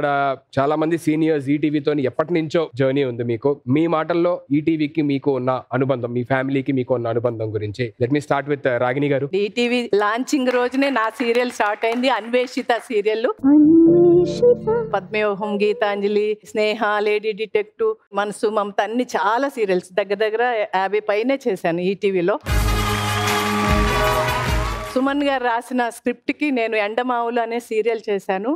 ఇక్కడ చాలా మంది సీనియర్స్ ఈటీవీతో ఎప్పటి నుంచో జర్నీ ఉంది మీకు. మీ మాటల్లో ఈటీవీకి మీకు ఉన్న అనుబంధం, మీ ఫ్యామిలీకి మీకు ఉన్న అనుబంధం గురించి let me start with Ragini గారు. ఈటీవీ లాంచింగ్ రోజునే నా సీరియల్ స్టార్ట్ అయింది, అన్వేషిత సీరియల్. పద్మవ్యూహం, గీతాంజలి, స్నేహ, లేడీ డిటెక్టివ్, మనసు, మమత అన్ని చాలా సీరియల్స్ దగ్గర 50 పైనే చేశాను ఈటీవీలో. సుమన్ గారు రాసిన స్క్రిప్ట్ కి నేను ఎండమావులు అనే సీరియల్ చేశాను.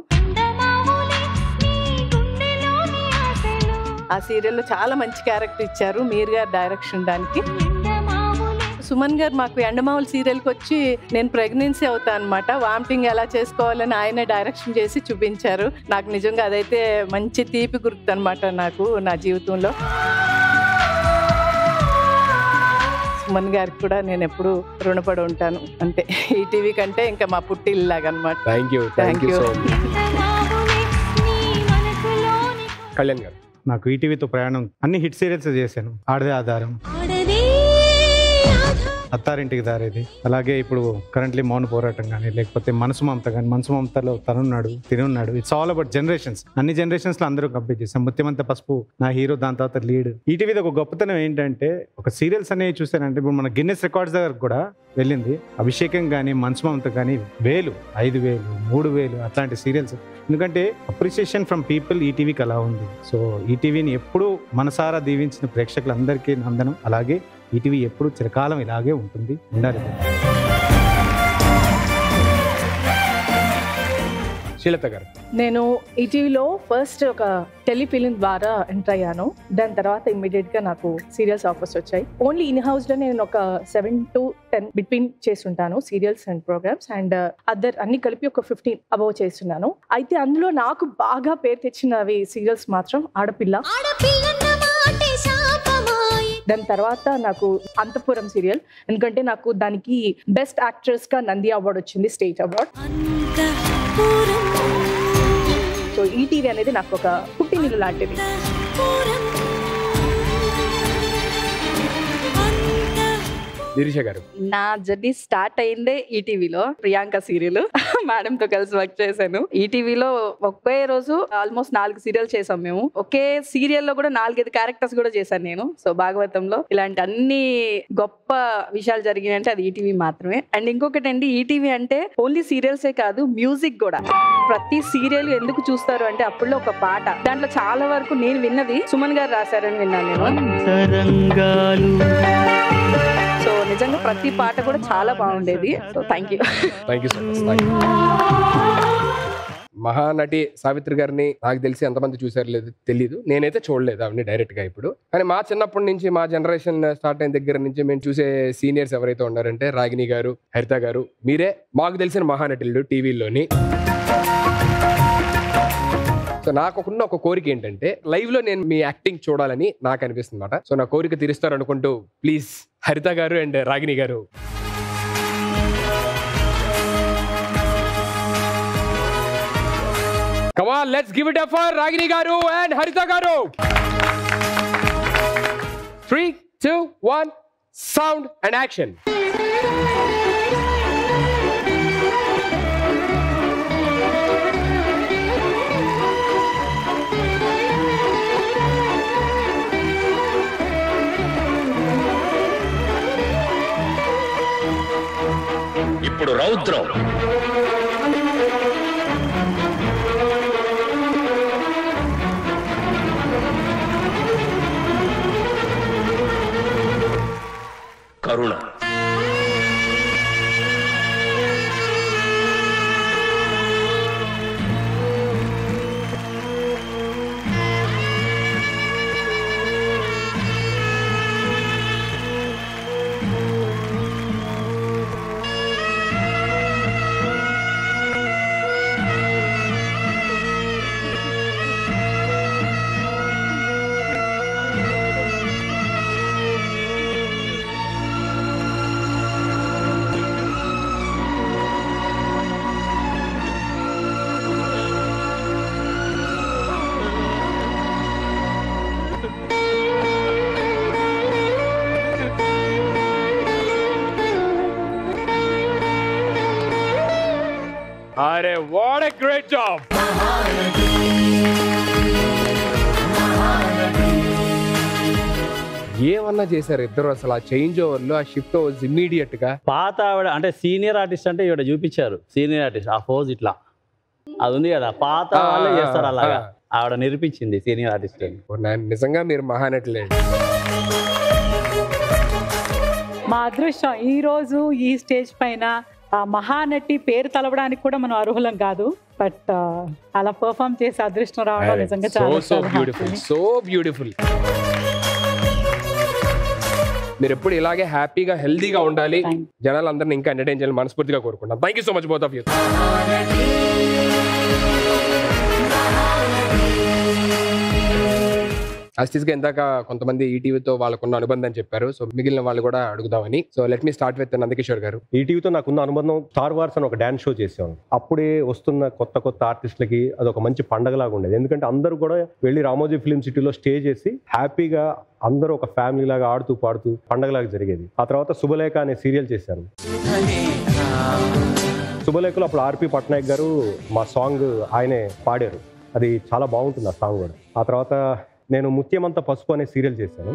ఆ సీరియల్లో చాలా మంచి క్యారెక్టర్ ఇచ్చారు మీర్ గారు డైరెక్షన్ దానికి. సుమన్ గారు మాకు ఎండమావులు సీరియల్కి వచ్చి నేను ప్రెగ్నెన్సీ అవుతా అనమాట, వామిటింగ్ ఎలా చేసుకోవాలని ఆయన డైరెక్షన్ చేసి చూపించారు. నాకు నిజంగా అదైతే మంచి తీపి గుర్తు అనమాట నాకు నా జీవితంలో. సుమన్ గారికి కూడా నేను ఎప్పుడు రుణపడి ఉంటాను. అంతే, ఈటీవీ కంటే ఇంకా మా పుట్టిల్లాగా అనమాట. Thank you. కళ్యాణ్ గారు. నాకు ఈటీవీతో ప్రయాణం అన్ని హిట్ సీరియల్స్ చేశాను. ఆడదే ఆధారం, అత్తారింటికి దారేది, అలాగే ఇప్పుడు కరెంట్లీ మౌన పోరాటం కానీ, లేకపోతే మనసు మమత కానీ. మనసు మమతలో తనున్నాడు, తినున్నాడు. It's all about generations. అన్ని జనరేషన్స్ లో అందరూ కంప్లీట్ చేశాం. ముత్యమంత పసుపు నా హీరో, దాని తర్వాత లీడ్. ఈటీవీ ఒక గొప్పతనం ఏంటంటే ఒక సీరియల్స్ అనేవి చూసానంటే ఇప్పుడు మన గిన్నెస్ రికార్డ్స్ దగ్గర కూడా వెళ్ళింది. అభిషేకం కానీ, మనసు మమత కానీ 1000, 5000, 3000 అట్లాంటి సీరియల్స్. ఎందుకంటే అప్రిసియేషన్ ఫ్రమ్ పీపుల్ ఈటీవీకి అలా ఉంది. సో ఈటీవీని ఎప్పుడూ మనసారా దీవించిన ప్రేక్షకులందరికీ నందనం. అలాగే ఈటీవీ ఎప్పుడు చిరకాలం ఇలాగే ఉంటుంది, ఉండాలి. శ్రీలత గారు. నేను ఈటీవీలో ఫస్ట్ ఒక టెలిఫిలిం ద్వారా ఎంటర్ అయ్యాను. దాని తర్వాత ఇమ్మీడియట్ గా నాకు సీరియల్స్ ఆఫర్స్ వచ్చాయి. ఓన్లీ ఇన్ హౌస్ లో నేను ఒక 7 to 10 బిట్వీన్ చేస్తుంటాను serials and programmes, and other అన్ని కలిపి ఒక 15 అబౌవ్ చేస్తున్నాను. అయితే అందులో నాకు బాగా పేరు తెచ్చినవి సీరియల్స్ మాత్రం ఆడపిల్ల. దాని తర్వాత నాకు అంతఃపురం సీరియల్, ఎందుకంటే నాకు దానికి బెస్ట్ యాక్ట్రెస్ గా నంది అవార్డు వచ్చింది, స్టేట్ అవార్డ్. సో ఈటీవీ అనేది నాకు ఒక పుట్టినిల్లు లాంటిది. నిరీష గారు. నా జర్నీ స్టార్ట్ అయిందే ఈటీవీలో, ప్రియాంక సీరియల్. మేడం తో కలిసి వర్క్ చేశాను ఈటీవీలో. ఒకే రోజు ఆల్మోస్ట్ 4 సీరియల్ చేసాం మేము. ఒకే సీరియల్లో కూడా 4-5 క్యారెక్టర్స్ కూడా చేశాను నేను. సో భాగవతంలో ఇలాంటి అన్ని గొప్ప విషయాలు జరిగినాయంటే అది ఈటీవీ మాత్రమే. అండ్ ఇంకొకటి అండి, ఈటీవీ అంటే ఓన్లీ సీరియల్సే కాదు, మ్యూజిక్ కూడా. ప్రతి సీరియల్ ఎందుకు చూస్తారు అంటే అప్పుడులో ఒక పాట, దాంట్లో చాలా వరకు నేను విన్నది సుమన్ గారు రాశారని విన్నాను నేను. సో నిజంగా ప్రతి పాట కూడా చాలా బాగుండేది. So thank you so much. Mahanati Savitri గారిని నాకు తెలిసి ఎంతమంది చూసారు లేదు తెలీదు, నేనైతే చూడలేదు ఆవిడని డైరెక్ట్ గా ఇప్పుడు. కానీ మా చిన్నప్పటి నుంచి, మా జనరేషన్ స్టార్ట్ అయిన దగ్గర నుంచి మేము చూసే సీనియర్స్ ఎవరైతే ఉన్నారంటే రాగిణి గారు, హరిత గారు, మీరే మాకు తెలిసిన మహానటులు టీవీలోని. సో నాకున్న ఒక కోరిక ఏంటంటే లైవ్ లో నేను మీ యాక్టింగ్ చూడాలని నాకు అనిపిస్తుంది అన్నమాట. సో నా కోరిక తీరుస్తారు అనుకుంటూ ప్లీజ్ హరిత గారు అండ్ రాగిణి గారు. Come on, let's give it up for Ragini garu and Haritha garu. 3, 2, 1, sound and action. ఇప్పుడు రౌద్రం. కరుణ. What a great job! ఏమన్నా చేశారు ఇద్దరు అసలు ఆ చేంజ్ ఓవర్ లో, ఆ షిఫ్ట్ ఓవర్స్ ఇమ్మీడియట్ గా. పాత ఆవిడ అంటే సీనియర్ ఆర్టిస్ట్ అంటే ఇక్కడ చూపించారు, సీనియర్ ఆర్టిస్ట్ ఆ పోజ్ ఇట్లా అది ఉంది కదా, పాత వాళ్ళే చేస్తారు అలాగా, ఆవిడ నిరూపించింది సీనియర్ ఆర్టిస్ట్ అని. నిజంగా మీరు మహానటులే. మా అదృష్టం ఈ రోజు ఈ స్టేజ్ పైన ఆ మహానటి పేరు తలవడానికి కూడా మనం అర్హులం కాదు, బట్ అలా పర్ఫామ్ చేసే అదృష్టం రావడం నిజంగా సో బ్యూటిఫుల్, సో బ్యూటిఫుల్. మీరు ఎప్పుడు ఇలాగే హ్యాపీగా హెల్దీగా ఉండాలి, జనాలందరినీ ఇంకా ఎంటర్టైన్ చేయాలని మనస్ఫూర్తిగా కోరుకుంటాం. Thank you so much both of you. అస్టిస్ గా ఇందాక కొంతమంది ఈటీవీతో వాళ్ళకున్న అనుబంధం చెప్పారు, సో మిగిలిన వాళ్ళు కూడా అడుగుదామని. So let me start with Nandakishore గారు. ఈటీవీతో నాకున్న అనుబంధం, స్టార్ వార్స్ అని ఒక డాన్స్ షో చేసాను. అప్పుడే వస్తున్న కొత్త కొత్త ఆర్టిస్టులకి అదొక మంచి పండగలాగా ఉండేది. ఎందుకంటే అందరూ కూడా వెళ్ళి రామోజీ ఫిల్మ్ సిటీలో స్టే చేసి హ్యాపీగా అందరూ ఒక ఫ్యామిలీ లాగా ఆడుతూ పాడుతూ పండగలాగా జరిగేది. ఆ తర్వాత శుభలేఖ అనే సీరియల్ చేశాను. శుభలేఖలో అప్పుడు ఆర్పి పట్నాయక్ గారు మా సాంగ్ ఆయనే పాడారు, అది చాలా బాగుంటుంది ఆ సాంగ్ కూడా. ఆ తర్వాత నేను ముత్యమంత పసుపు అనే సీరియల్ చేశాను.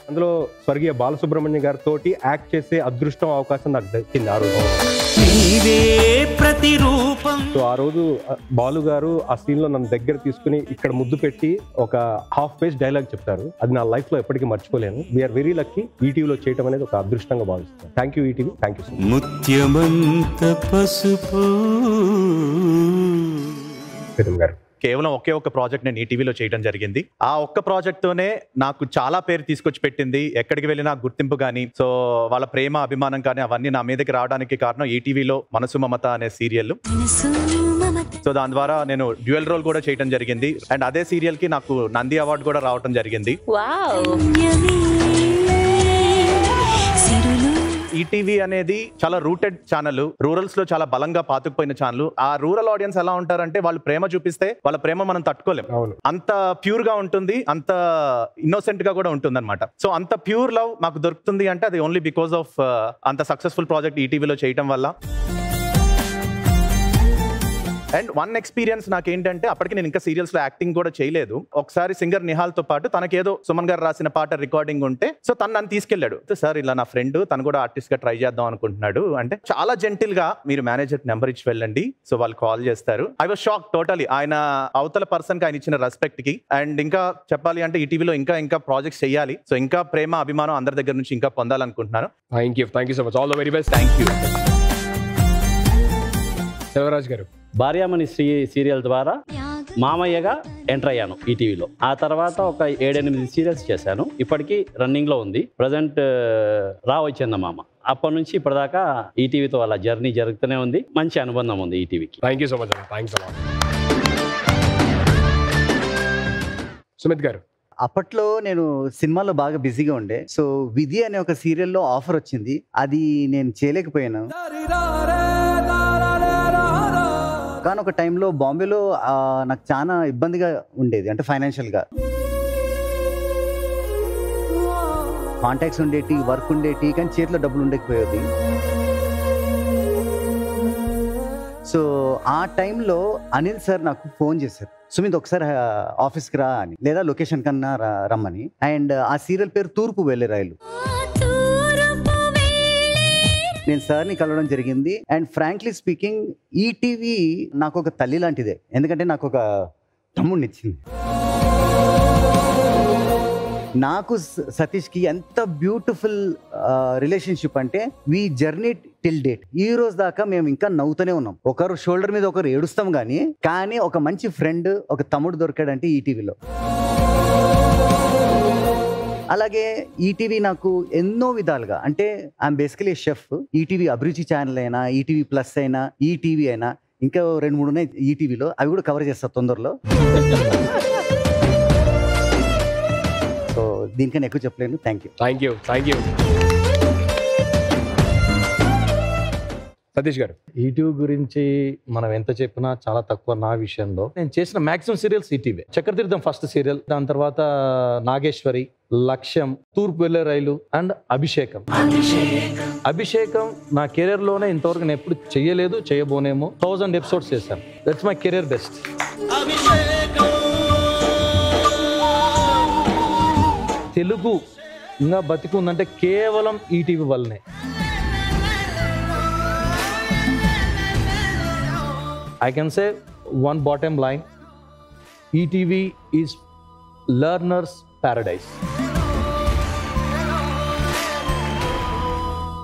అందులో స్వర్గీయ బాలసుబ్రహ్మణ్యం గారితో యాక్ట్ చేసే అదృష్టం అవకాశం నాకు దక్కింది ఆ రోజు. సో ఆ రోజు బాలు గారు ఆ సీన్ లో నన్ను దగ్గర తీసుకుని ఇక్కడ ముద్దు పెట్టి ఒక హాఫ్ పేజ్ డైలాగ్ చెప్తారు. అది నా లైఫ్ లో ఎప్పటికీ మర్చిపోలేను. వీఆర్ వెరీ లక్కీ ఈటీవీలో చేయడం అనేది ఒక అదృష్టంగా భావిస్తాను. Thank you ETV, thank you so much. Muthyamantha Pasupu గారు కేవలం ఒకే ఒక ప్రాజెక్ట్ నేను ఈటీవీలో చేయడం జరిగింది. ఆ ఒక్క ప్రాజెక్ట్ తోనే నాకు చాలా పేరు తీసుకొచ్చి పెట్టింది. ఎక్కడికి వెళ్ళినా గుర్తింపు కానీ, సో వాళ్ళ ప్రేమ అభిమానం కానీ అవన్నీ నా మీదకి రావడానికి కారణం ఈటీవీలో మనసు మమత అనే సీరియల్. సో దాని ద్వారా నేను డ్యూయల్ రోల్ కూడా చేయడం జరిగింది. అండ్ అదే సీరియల్ కి నాకు నంది అవార్డు కూడా రావడం జరిగింది. ఈటీవీ అనేది చాలా రూటెడ్ ఛానల్, రూరల్స్ లో చాలా బలంగా పాతుకుపోయిన ఛానల్. ఆ రూరల్ ఆడియన్స్ ఎలా ఉంటారంటే వాళ్ళు ప్రేమ చూపిస్తే వాళ్ళ ప్రేమ మనం తట్టుకోలేం. అంత ప్యూర్ గా ఉంటుంది, అంత ఇన్నోసెంట్ గా కూడా ఉంటుంది అనమాట. సో అంత ప్యూర్ లవ్ మాకు దొరుకుతుంది అంటే అది ఓన్లీ బికాస్ ఆఫ్ అంత సక్సెస్ఫుల్ ప్రాజెక్ట్ ఈటీవీలో చేయడం వల్ల. అండ్ వన్ ఎక్స్పీరియన్స్ నాకేంటంటే, అప్పటికి నేను ఇంకా సీరియల్స్ లో యాక్టింగ్ కూడా చేయలేదు. ఒకసారి సింగర్ నిహాల్ తో పాటు తనకేదో సుమన్ గారు రాసిన పాట రికార్డింగ్ ఉంటే, సో తను నన్ను తీసుకెళ్లాడు. సార్ ఇలా నా ఫ్రెండ్ తను కూడా ఆర్టిస్ట్ గా ట్రై చేద్దాం అనుకుంటున్నాడు అంటే, చాలా జెంటిల్ గా మీరు మేనేజర్ నెంబర్ ఇచ్చి వెళ్ళండి, సో వాళ్ళు కాల్ చేస్తారు. ఐ వాజ్ షాక్ టోటలీ, ఆయన అవతల పర్సన్ కి ఆయన ఇచ్చిన రెస్పెక్ట్ కి. అండ్ ఇంకా చెప్పాలి అంటే ఈటీవీలో ఇంకా ప్రాజెక్ట్స్ చేయాలి. సో ఇంకా ప్రేమ అభిమానం అందరి దగ్గర నుంచి ఇంకా పొందాలనుకుంటున్నాను. Thank you so much, all the very best. Thank you. Shivraj garu. Bharyamani serial ద్వారా మామయ్యగా ఎంటర్ అయ్యాను ఈటీవీలో. ఆ తర్వాత ఒక 7-8 సీరియల్స్ చేశాను. ఇప్పటికీ రన్నింగ్ లో ఉంది. ప్రజెంట్ రావచ్చింద మామ. అప్పటి నుంచి ఇప్పటిదాకా ఈటీవీతో అలా జర్నీ జరుగుతూనే ఉంది. మంచి అనుబంధం ఉంది ఈటీవీకి. Thank you so much. Thanks a lot. Sumit గారు. అప్పట్లో నేను సినిమాలో బాగా బిజీగా ఉండే. సో విధి అనే ఒక సీరియల్లో ఆఫర్ వచ్చింది, అది నేను చేయలేకపోయాను. కానీ ఒక టైంలో బాంబేలో నాకు చాలా ఇబ్బందిగా ఉండేది, అంటే ఫైనాన్షియల్గా. కాంటాక్ట్స్ ఉండేటి, వర్క్ ఉండేటి, కానీ చేతిలో డబ్బులు ఉండకపోయేది. సో ఆ టైంలో అనిల్ సార్ నాకు ఫోన్ చేశారు, సుమిత్ ఒకసారి ఆఫీస్కి రా అని, లేదా లొకేషన్ కన్నా రమ్మని. అండ్ ఆ సీరియల్ పేరు తూర్పు వెళ్ళే రైలు. నేను సార్ని కలవడం జరిగింది. అండ్ ఫ్రాంక్లీ స్పీకింగ్ ఈటీవీ నాకు ఒక తల్లి లాంటిదే, ఎందుకంటే నాకు ఒక తమ్ముడిని ఇచ్చింది. నాకు సతీష్కి ఎంత బ్యూటిఫుల్ రిలేషన్షిప్ అంటే, వీ జర్నీ టిల్ డేట్. ఈ రోజు దాకా మేము ఇంకా నవ్వుతూనే ఉన్నాం. ఒకరు షోల్డర్ మీద ఒకరు ఏడుస్తాం కానీ ఒక మంచి ఫ్రెండ్, ఒక తమ్ముడు దొరికాడంటే ఈటీవీలో. అలాగే ఈటీవీ నాకు ఎన్నో విధాలుగా, అంటే ఐఎమ్ బేసికలీ షెఫ్. ఈటీవీ అభిరుచి ఛానల్ అయినా, ఈటీవీ ప్లస్ అయినా, ఈటీవీ అయినా, ఇంకా 2-3 ఉన్నాయి ఈటీవీలో, అవి కూడా కవర్ చేస్తా తొందరలో. సో దీనికన్నా ఎక్కువ చెప్పలేను. Thank you. సతీష్ గారు. ఈటీవీ గురించి మనం ఎంత చెప్పినా చాలా తక్కువ. నా విషయంలో నేను చేసిన maximum serials ETV. Chakratheertham first serial, దాని తర్వాత నాగేశ్వరి, లక్ష్యం, తూర్పు వెళ్ళే రైలు అండ్ అభిషేకం. నా కెరీర్ లోనే ఇంతవరకు నేను ఎప్పుడు చేయలేదు, చేయబోనేమో. 1000 ఎపిసోడ్స్ చేశాను. That's my career best. Telugu ఇంకా బతికుందంటే కేవలం ఈటీవీ వల్లనే. I can say one bottom line, ETV is learner's paradise.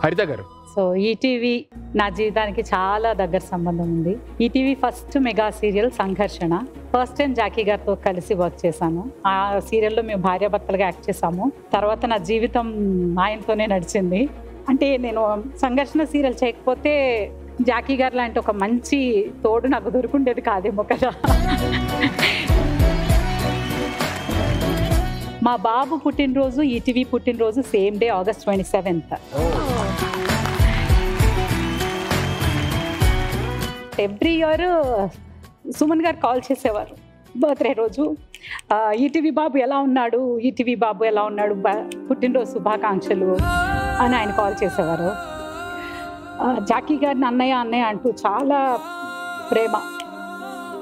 హరిత గారు, సో ఈటీవీ నా జీవితానికి చాలా దగ్గర సంబంధం ఉంది. ఈటీవీ ఫస్ట్ మెగా సీరియల్ సంఘర్షణ. ఫస్ట్ టైం జాకీ గారితో కలిసి వర్క్ చేశాను. ఆ సీరియల్లో మేము భార్యాభర్తలుగా యాక్ట్ చేసాము. తర్వాత నా జీవితం ఆయనతోనే నడిచింది. అంటే నేను సంఘర్షణ సీరియల్ చేయకపోతే జాకీ గారు లాంటి ఒక మంచి తోడు నాకు దొరుకుండేది కాదేమో కదా. మా బాబు పుట్టినరోజు ఈటీవీ పుట్టినరోజు same day August 27th. Every year Suman గారు కాల్ చేసేవారు బర్త్డే రోజు, ఈటీవీ బాబు ఎలా ఉన్నాడు, ఈటీవీ బాబు ఎలా ఉన్నాడు, పుట్టినరోజు శుభాకాంక్షలు అని ఆయన కాల్ చేసేవారు. జాకీ గారిని అన్నయ్య అన్నయ్య అంటూ చాలా ప్రేమ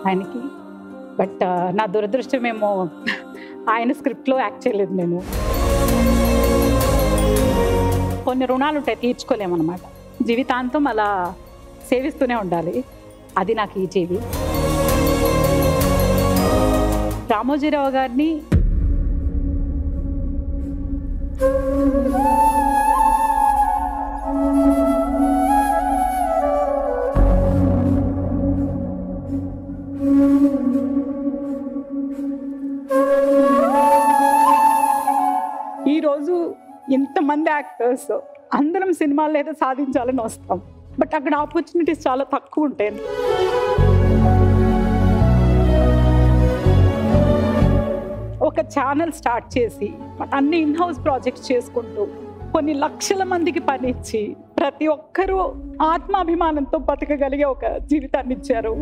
ఆయనకి. బట్ నా దురదృష్టమేమో ఆయన స్క్రిప్ట్లో యాక్ట్ చేయలేదు. నేను కొన్ని రుణాలు ఉంటాయి, తీర్చుకోలేమన్నమాట. జీవితాంతం అలా సేవిస్తూనే ఉండాలి. అది నాకు ఈటీవీ. రామోజీరావు గారిని ఈరోజు ఇంతమంది యాక్టర్స్ అందరం సినిమాల్లో ఏదో సాధించాలని వస్తాం, బట్ అక్కడ ఆపర్చునిటీస్ చాలా తక్కువ ఉంటాయి. ఒక ఛానల్ స్టార్ట్ చేసి అన్ని ఇన్ హౌస్ ప్రాజెక్ట్స్ చేసుకుంటూ కొన్ని లక్షల మందికి పని ఇచ్చి ప్రతి ఒక్కరూ ఆత్మాభిమానంతో బతకగలిగే ఒక జీవితాన్ని ఇచ్చారు.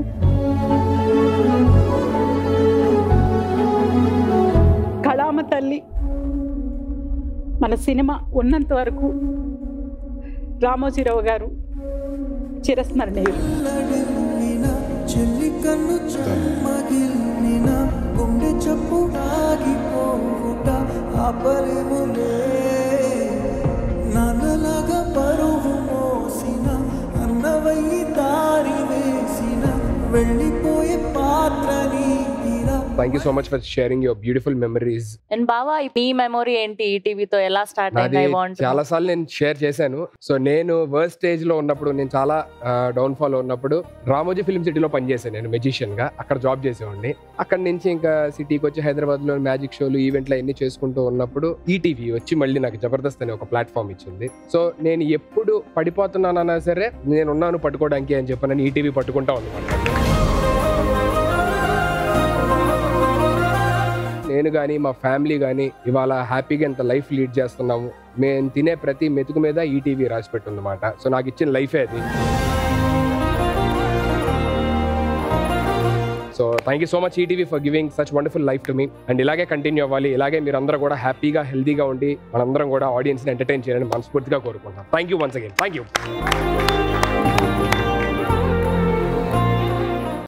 కళామ తల్లి మన సినిమా ఉన్నంత వరకు రామోజీరావు గారు చిరస్మరణీయులు. వెళ్ళిపోయే పాత్రని. Thank you so much for sharing your beautiful memories. And బావా, మీ మెమరీ ఏంటి ఈటీవీతో ఎలా స్టార్ట్ అయింది? ఐ వాంట్ చాలా సార్లు నేను షేర్ చేశాను. సో నేను వర్స్ట్ స్టేజ్ లో ఉన్నప్పుడు, నేను చాలా డౌన్ ఫాల్ ఉన్నప్పుడు రామోజీ ఫిల్మ్ సిటీలో పనిచేశాను. నేను మెజిషియన్ గా అక్కడ జాబ్ చేసేవాడిని. అక్కడ నుంచి ఇంకా సిటీకి వచ్చి హైదరాబాద్ లో మ్యాజిక్ షోలు, ఈవెంట్లు అన్ని చేసుకుంటూ ఉన్నప్పుడు ఈటీవీ వచ్చి మళ్ళీ నాకు జబర్దస్త్ అనే ఒక ప్లాట్ఫామ్ ఇచ్చింది. సో నేను ఎప్పుడు పడిపోతున్నానన్నా సరే నేనున్నాను పట్టుకోవడానికి అని చెప్పి నేను ఈటీవీ పట్టుకుంటా ఉన్నాను. నేను కానీ మా ఫ్యామిలీ కానీ ఇవాళ హ్యాపీగా ఎంత లైఫ్ లీడ్ చేస్తున్నాము. మేము తినే ప్రతి మెతుకు మీద ఈటీవీ రాసి పెట్టుందన్నమాట. సో నాకు ఇచ్చిన లైఫే అది. So thank you so much ETV for giving such wonderful life to me. And ఇలాగే కంటిన్యూ అవ్వాలి. ఇలాగే మీరు అందరూ కూడా హ్యాపీగా హెల్తీగా ఉండి మనందరం కూడా ఆడియన్స్ని ఎంటర్టైన్ చేయాలని మనస్ఫూర్తిగా కోరుకుంటాం. Thank you once again. Thank you.